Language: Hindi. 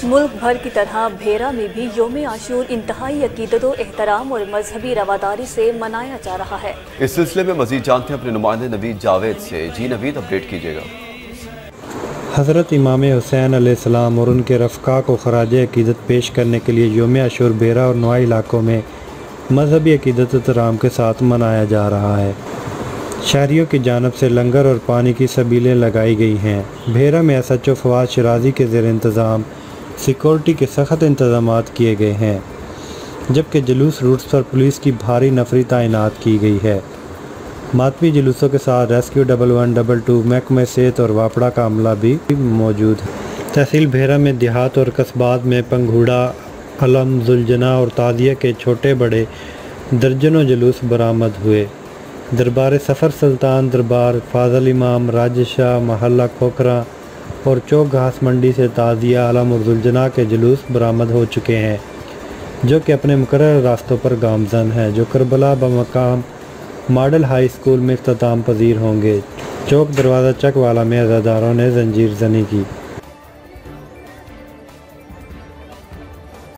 मुल्क भर की तरह भेरा में भी योम आशूर इंतहाई अकीदत व एहतराम और मजहबी रवादारी से मनाया जा रहा है। इस सिलसिले में मजीद जानते हैं अपने नुमाइंदे नवीद जावेद से। जी नवीद, अपडेट कीजिएगा। हज़रत इमाम हुसैन अलैहिस्सलाम और उनके रफ़क़ा को ख़राज अक़ीदत पेश करने के लिए योम आशूर भेरा और नवाई इलाकों में मजहबी अक़ीदत एहतराम के साथ मनाया जा रहा है। शहरियों की जानब से लंगर और पानी की सबीलें लगाई गई हैं। भेरा में SHO फवाद शिराजी के ज़ेर इंतज़ाम सिक्योरिटी के सख्त इंतज़ामात किए गए हैं, जबकि जुलूस रूट्स पर पुलिस की भारी नफरी तैनात की गई है। मातमी जुलूसों के साथ रेस्क्यू 1112 महकमे सेहत और वापड़ा का अमला भी मौजूद है। तहसील भेरा में देहात और कस्बात में पंघूड़ा, अलम, जुलजना और ताज़िया के छोटे बड़े दर्जनों जुलूस बरामद हुए। दरबार सफ़र सुल्तान दरबार, फाजल इमाम, राजशाह, महल्ला खोखरा और चौक घास मंडी से ताज़िया, अलम और जुलजना के जुलूस बरामद हो चुके हैं, जो कि अपने मुकर्रर रास्तों पर गामज़न हैं, जो करबला बमकाम मॉडल हाई स्कूल में इख्तिताम पजीर होंगे। चौक दरवाज़ा चकवाला में अज़ादारों ने जंजीर जनी की।